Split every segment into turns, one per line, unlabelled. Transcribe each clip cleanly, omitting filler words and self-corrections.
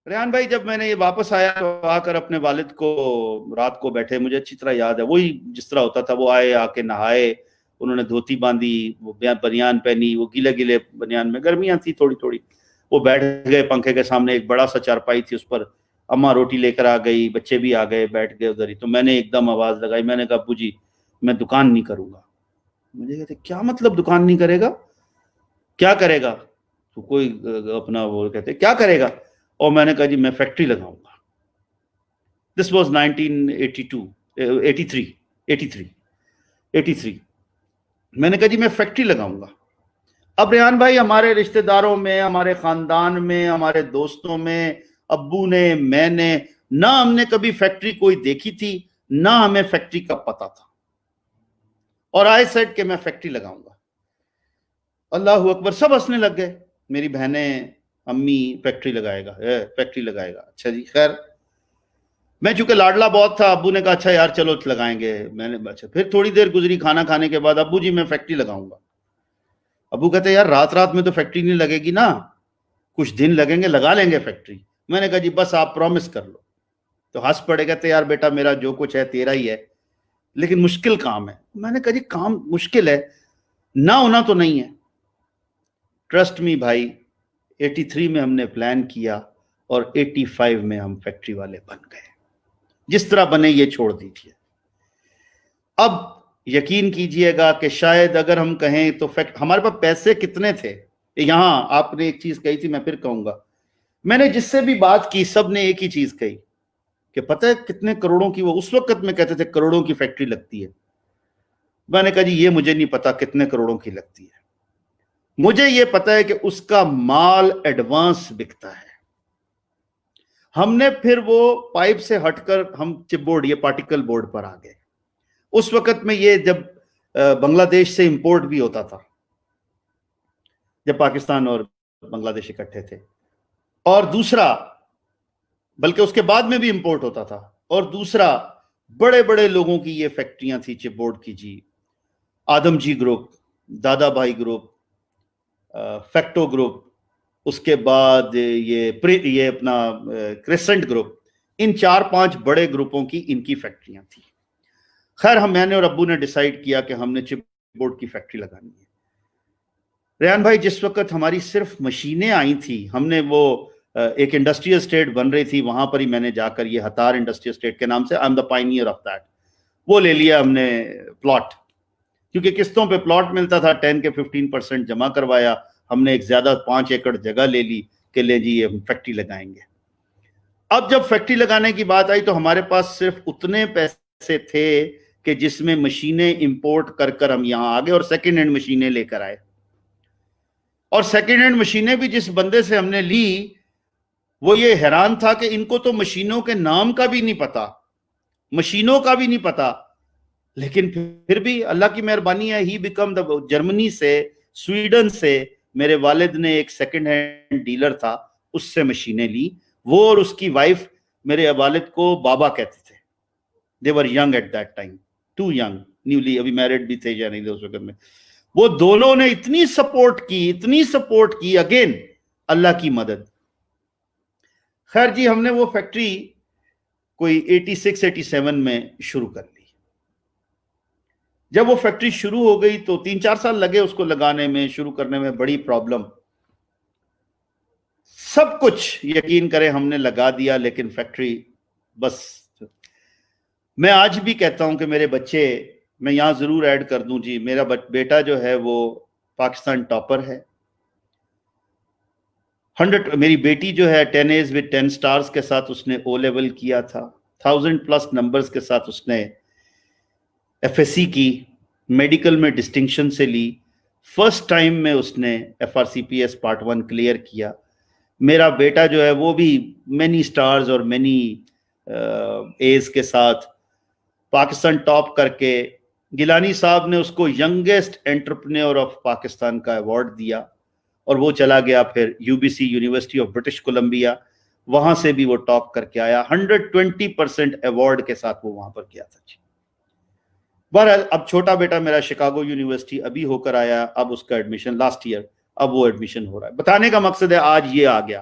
ریحان بھائی جب میں نے یہ واپس آیا تو آ کر اپنے والد کو رات کو بیٹھے، مجھے اچھی طرح یاد ہے، وہی جس طرح ہوتا تھا، وہ آئے، آ کے نہائے، انہوں نے دھوتی باندھی، وہ بنیان پہنی، وہ گیلے گیلے بنیان میں، گرمیاں تھی تھوڑی تھوڑی، وہ بیٹھ گئے پنکھے کے سامنے، ایک بڑا سا چارپائی تھی اس پر، اماں روٹی لے کر آ گئی، بچے بھی آ گئے، بیٹھ گئے ادھر ہی، تو میں نے ایک دم آواز لگائی، میں نے کہا ابو جی میں دکان نہیں کروں گا۔ مجھے کہتے کیا مطلب دکان نہیں کرے گا، کیا کرے گا؟ تو کوئی اپنا وہ کہتے کیا کرے گا، اور میں نے کہا جی میں فیکٹری لگاؤں گا۔ دس واز 1983 میں نے کہا جی میں فیکٹری لگاؤں گا۔ اب ریحان بھائی ہمارے رشتہ داروں میں، ہمارے خاندان میں، ہمارے دوستوں میں، ابو نے، میں نے، نہ ہم نے کبھی فیکٹری کوئی دیکھی تھی، نہ ہمیں فیکٹری کا پتا تھا، اور آئی سیڈ کہ میں فیکٹری لگاؤں گا۔ اللہ اکبر، سب ہنسنے لگ گئے، میری بہنیں، امی، فیکٹری لگائے گا، فیکٹری لگائے گا، اچھا جی خیر۔ میں چونکہ لاڈلا بہت تھا، ابو نے کہا اچھا یار چلو لگائیں گے، میں نے اچھا، پھر تھوڑی دیر گزری کھانا کھانے کے بعد، ابو جی میں فیکٹری لگاؤں گا۔ ابو کہتے یار رات رات میں تو فیکٹری نہیں لگے گی نا، کچھ دن لگیں گے، لگا لیں گے فیکٹری۔ میں نے کہا جی بس آپ پرومس کر لو۔ تو ہنس پڑے، کہتے یار بیٹا میرا جو کچھ ہے تیرا ہی ہے، لیکن مشکل کام ہے۔ میں نے کہا جی کام مشکل ہے، نہ ہونا تو نہیں ہے۔ ٹرسٹ می بھائی، 83 میں ہم نے پلان کیا اور 85 میں ہم فیکٹری والے بن گئے، جس طرح بنے یہ چھوڑ دیجیے۔ اب یقین کیجئے گا کہ شاید اگر ہم کہیں تو ہمارے پاس پیسے کتنے تھے، یہاں آپ نے ایک چیز کہی تھی، میں پھر کہوں گا، میں نے جس سے بھی بات کی سب نے ایک ہی چیز کہی کہ پتہ ہے کتنے کروڑوں کی، وہ اس وقت میں کہتے تھے کروڑوں کی فیکٹری لگتی ہے۔ میں نے کہا جی یہ مجھے نہیں پتا کتنے کروڑوں کی لگتی ہے، مجھے یہ پتا ہے کہ اس کا مال ایڈوانس بکتا ہے۔ ہم نے پھر وہ پائپ سے ہٹ کر ہم چپ بورڈ، یہ پارٹیکل بورڈ پر آ گئے۔ اس وقت میں یہ جب بنگلہ دیش سے امپورٹ بھی ہوتا تھا، جب پاکستان اور بنگلہ دیش اکٹھے تھے، اور دوسرا بلکہ اس کے بعد میں بھی امپورٹ ہوتا تھا، اور دوسرا بڑے بڑے لوگوں کی یہ فیکٹریاں تھیں چپ بورڈ کی، جی آدم جی گروپ، دادا بھائی گروپ، فیکٹو گروپ، اس کے بعد یہ اپنا کریسنٹ گروپ، ان 4-5 بڑے گروپوں کی ان کی فیکٹریاں تھیں۔ خیر میں نے اور ابو نے ڈیسائیڈ کیا کہ ہم نے چپ بورڈ کی فیکٹری لگانی ہے۔ ریحان بھائی جس وقت ہماری صرف مشینیں آئی تھی، ہم نے وہ ایک انڈسٹریل اسٹیٹ بن رہی تھی، وہاں پر ہی میں نے جا کر، یہ ہتار انڈسٹریل اسٹیٹ کے نام سے، I am the pioneer of that, وہ لے لیا ہم نے پلاٹ، کیونکہ قسطوں پہ پلاٹ ملتا تھا، 10 کے 15% جمع کروایا، ہم نے ایک زیادہ 5 ایکڑ جگہ لے لی کہ لے جی ہم فیکٹری لگائیں گے۔ اب جب فیکٹری لگانے کی بات آئی تو ہمارے پاس صرف اتنے پیسے تھے کہ جس میں مشینیں امپورٹ کر کر ہم یہاں آ گئے اور سیکنڈ ہینڈ مشینیں لے کر آئے، اور سیکنڈ ہینڈ مشینیں بھی جس بندے سے ہم نے لی وہ یہ حیران تھا کہ ان کو تو مشینوں کے نام کا بھی نہیں پتا، مشینوں کا بھی نہیں پتا، لیکن پھر بھی اللہ کی مہربانی ہے، ہی بیکم دا، جرمنی سے، سویڈن سے میرے والد نے ایک سیکنڈ ہینڈ ڈیلر تھا، اس سے مشینیں لی، وہ اور اس کی وائف میرے والد کو بابا کہتے تھے، they were young at that time, too young, newly، ابھی میرڈ بھی تھے یا نہیں تھے اس وقت میں، وہ دونوں نے اتنی سپورٹ کی، اگین اللہ کی مدد۔ خیر جی ہم نے وہ فیکٹری کوئی 86-87 میں شروع کر لی۔ جب وہ فیکٹری شروع ہو گئی تو 3-4 سال لگے اس کو لگانے میں، شروع کرنے میں بڑی پرابلم، سب کچھ یقین کریں ہم نے لگا دیا، لیکن فیکٹری بس، میں آج بھی کہتا ہوں کہ میرے بچے، میں یہاں ضرور ایڈ کر دوں جی، میرا بیٹا جو ہے وہ پاکستان ٹاپر ہے، 100، میری بیٹی جو ہے 10 A's with 10 stars کے ساتھ اس نے او لیول کیا تھا، 1000+ نمبرز کے ساتھ اس نے ایف ایس سی کی، میڈیکل میں ڈسٹنکشن سے لی، فرسٹ ٹائم میں اس نے FRCPS Part 1 کلیئر کیا۔ میرا بیٹا جو ہے وہ بھی مینی سٹارز اور مینی ایز کے ساتھ پاکستان ٹاپ کر کے، گیلانی صاحب نے اس کو ینگسٹ انٹرپرینور آف پاکستان کا ایوارڈ دیا، اور وہ چلا گیا پھر UBC university of British Columbia, وہاں سے بھی وہ ٹاپ کر کے آیا، 120% ایوارڈ کے ساتھ وہ وہاں پر گیا تھا جی۔ بہرحال اب چھوٹا بیٹا میرا شکاگو یونیورسٹی ابھی ہو کر آیا، اب اس کا ایڈمیشن لاسٹ ایئر، اب وہ ایڈمیشن ہو رہا ہے۔ بتانے کا مقصد ہے آج یہ آ گیا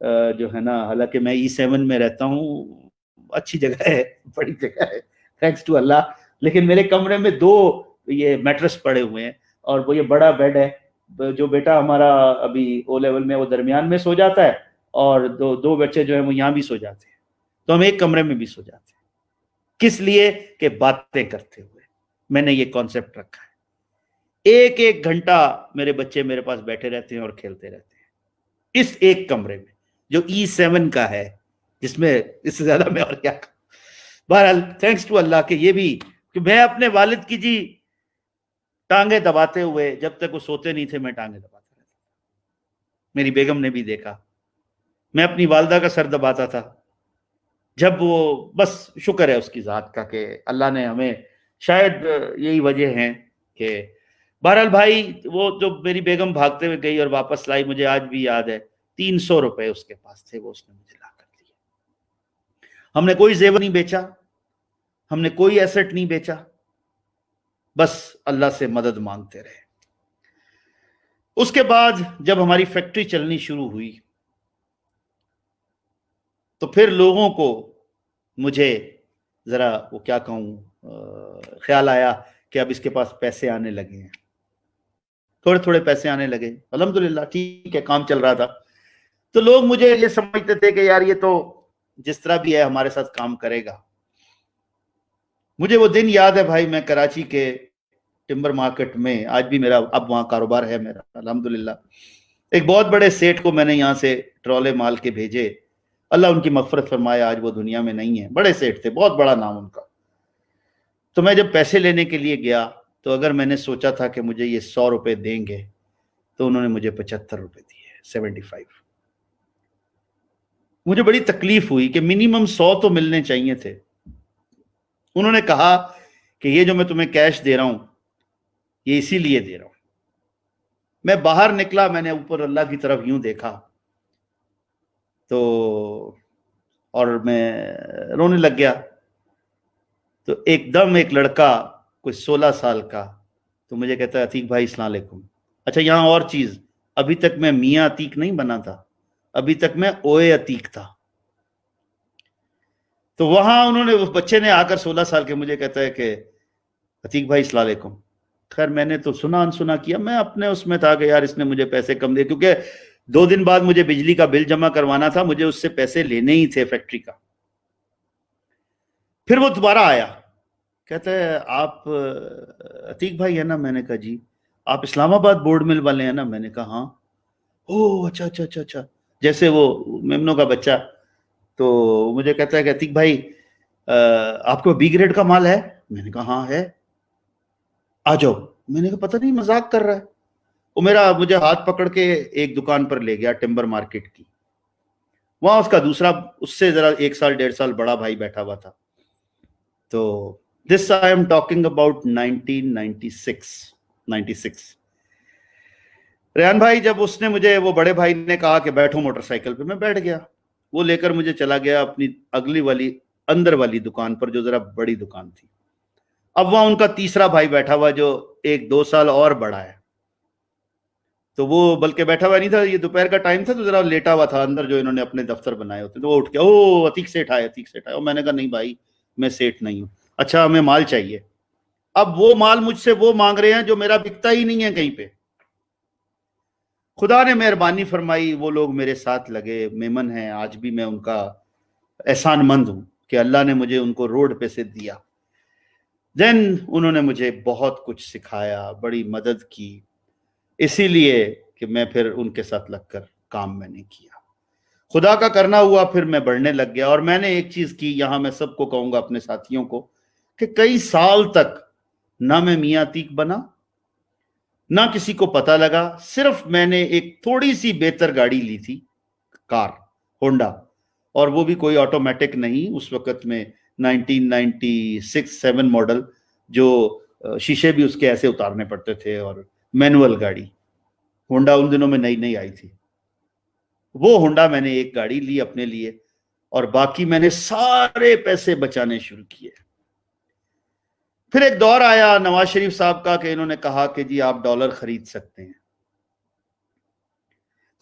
جو ہے نا، حالانکہ میں E7 میں رہتا ہوں، اچھی جگہ ہے، بڑی جگہ ہے تھینکس ٹو اللہ، لیکن میرے کمرے میں 2 یہ میٹرس پڑے ہوئے ہیں، اور وہ یہ بڑا بیڈ ہے، جو بیٹا ہمارا ابھی O لیول میں وہ درمیان میں سو جاتا ہے، اور 2 بچے جو ہیں وہ یہاں بھی سو جاتے ہیں، تو ہم ایک کمرے میں بھی سو جاتے ہیں. کس لیے؟ کہ باتیں کرتے ہوئے. میں نے یہ کانسیپٹ رکھا ہے. 1 گھنٹہ میرے بچے میرے پاس بیٹھے رہتے ہیں اور کھیلتے رہتے ہیں اس ایک کمرے میں جو E7 کا ہے، جس میں اس سے زیادہ میں اور کیا کروں. بہرحال تھینکس ٹو اللہ کہ یہ بھی، کہ میں اپنے والد کی جی ٹانگیں دباتے ہوئے، جب تک وہ سوتے نہیں تھے میں ٹانگیں دباتا رہتا. میری بیگم نے بھی دیکھا، میں اپنی والدہ کا سر دباتا تھا، جب وہ، بس شکر ہے اس کی ذات کا کہ اللہ نے ہمیں، شاید یہی وجہ ہیں کہ، بہرحال بھائی وہ جو میری بیگم بھاگتے ہوئے گئی اور واپس لائی، مجھے آج بھی یاد ہے 300 روپے اس کے پاس تھے، وہ اس نے مجھے لا کر دیے. ہم نے کوئی زیور نہیں بیچا، ہم نے کوئی ایسٹ نہیں بیچا، بس اللہ سے مدد مانگتے رہے. اس کے بعد جب ہماری فیکٹری چلنی شروع ہوئی تو پھر لوگوں کو، مجھے ذرا وہ کیا کہوں، خیال آیا کہ اب اس کے پاس پیسے آنے لگے ہیں، تھوڑے تھوڑے پیسے آنے لگے، الحمدللہ ٹھیک ہے، کام چل رہا تھا. تو لوگ مجھے یہ سمجھتے تھے کہ یار یہ تو جس طرح بھی ہے ہمارے ساتھ کام کرے گا. مجھے وہ دن یاد ہے بھائی، میں کراچی کے ٹمبر مارکیٹ میں، آج بھی میرا اب وہاں کاروبار ہے میرا الحمدللہ. ایک بہت بڑے سیٹ کو میں نے یہاں سے ٹرولے مال کے بھیجے، اللہ ان کی مغفرت فرمائے، آج وہ دنیا میں نہیں ہے، بڑے سیٹ تھے، بہت بڑا نام ان کا. تو میں جب پیسے لینے کے لیے گیا تو اگر میں نے سوچا تھا کہ مجھے یہ 100 روپے دیں گے تو انہوں نے مجھے 75 روپے دیے، 75. مجھے بڑی تکلیف ہوئی کہ منیمم 100 تو ملنے چاہیے تھے. انہوں نے کہا کہ یہ جو میں تمہیں کیش دے رہا ہوں یہ اسی لیے دے رہا ہوں. میں باہر نکلا، میں نے اوپر اللہ کی طرف یوں دیکھا تو، اور میں رونے لگ گیا. تو ایک دم ایک لڑکا کوئی 16 سال کا تو مجھے کہتا ہے عتیق بھائی السلام علیکم. اچھا یہاں اور چیز، ابھی تک میں میاں عتیق نہیں بنا تھا، ابھی تک میں اوے عتیق تھا. تو وہاں انہوں نے، اس بچے نے آ کر 16 سال کے مجھے کہتا ہے کہ عتیق بھائی السلام علیکم. خیر میں نے تو سنا انسنا کیا، میں اپنے اس میں تھا کہ یار اس نے مجھے پیسے کم دے، کیونکہ 2 دن بعد مجھے بجلی کا بل جمع کروانا تھا، مجھے اس سے پیسے لینے ہی تھے فیکٹری کا. پھر وہ دوبارہ آیا، کہتا ہے آپ عتیق بھائی ہے نا؟ میں نے کہا جی. آپ اسلام آباد بورڈ مل والے ہیں نا؟ میں نے کہا ہاں. او اچھا اچھا اچھا اچھا، جیسے وہ میمنوں کا بچہ. تو مجھے کہتا ہے کہ عتیق بھائی آپ کو B گریڈ کا مال ہے؟ میں نے کہا ہاں ہے. آ جاؤ. میں نے کہا پتہ نہیں مذاق کر رہا ہے. وہ مجھے ہاتھ پکڑ کے ایک دکان پر لے گیا ٹمبر مارکیٹ کی. وہاں اس کا دوسرا، اس سے ذرا 1 سال 1.5 سال بڑا بھائی بیٹھا ہوا تھا. تو this I am talking about 1996. Rayan بھائی جب اس نے مجھے، وہ بڑے بھائی نے کہا کہ بیٹھو موٹر سائیکل پہ، میں بیٹھ گیا. وہ لے کر مجھے چلا گیا اپنی اگلی والی اندر والی دکان پر جو ذرا بڑی دکان تھی. اب وہاں ان کا تیسرا بھائی بیٹھا ہوا جو 1-2 سال اور بڑا ہے. تو وہ بلکہ بیٹھا ہوا نہیں تھا، یہ دوپہر کا ٹائم تھا تو ذرا لیٹا ہوا تھا اندر جو انہوں نے اپنے دفتر بنائے ہوتے. تو وہ اٹھ گیا، او عتیق سیٹھ آئے، عتیق سیٹھ آئے. اور میں نے کہا نہیں بھائی میں سیٹھ نہیں ہوں. اچھا ہمیں مال چاہیے. اب وہ مال مجھ سے وہ مانگ رہے ہیں جو میرا بکتا ہی نہیں ہے کہیں پہ. خدا نے مہربانی فرمائی، وہ لوگ میرے ساتھ لگے، میمن ہیں آج بھی، میں ان کا احسان مند ہوں کہ اللہ نے مجھے ان کو روڈ پہ سے دیا. دین انہوں نے مجھے بہت کچھ سکھایا، بڑی مدد کی، اسی لیے کہ میں پھر ان کے ساتھ لگ کر کام میں نے کیا. خدا کا کرنا ہوا، پھر میں بڑھنے لگ گیا. اور میں نے ایک چیز کی، یہاں میں سب کو کہوں گا اپنے ساتھیوں کو، کہ کئی سال تک نہ میں میاں عتیق بنا، نہ کسی کو پتہ لگا. صرف میں نے ایک تھوڑی سی بہتر گاڑی لی تھی، کار ہونڈا، اور وہ بھی کوئی آٹومیٹک نہیں، اس وقت میں 1996-7 ماڈل، جو شیشے بھی اس کے ایسے اتارنے پڑتے تھے، اور مینول گاڑی. ہونڈا ان دنوں میں نئی نئی آئی تھی. وہ ہونڈا میں نے ایک گاڑی لی اپنے لیے، اور باقی میں نے سارے پیسے بچانے شروع کیے. پھر ایک دور آیا نواز شریف صاحب کا کہ انہوں نے کہا کہ جی آپ ڈالر خرید سکتے ہیں.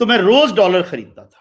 تو میں روز ڈالر خریدتا تھا.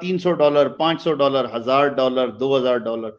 $300, $500, $1000, $2000,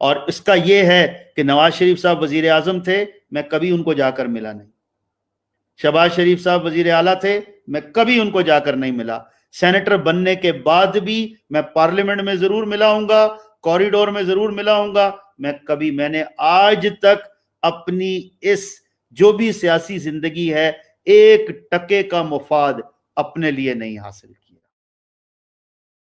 اور اس کا یہ ہے کہ نواز شریف صاحب وزیر اعظم تھے، میں کبھی ان کو جا کر ملا نہیں. شہباز شریف صاحب وزیر اعلیٰ تھے، میں کبھی ان کو جا کر نہیں ملا. سینیٹر بننے کے بعد بھی میں پارلیمنٹ میں ضرور ملا ہوں گا، کوریڈور میں ضرور ملا ہوں گا. میں نے آج تک اپنی اس جو بھی سیاسی زندگی ہے 1% کا مفاد اپنے لیے نہیں حاصل کیا.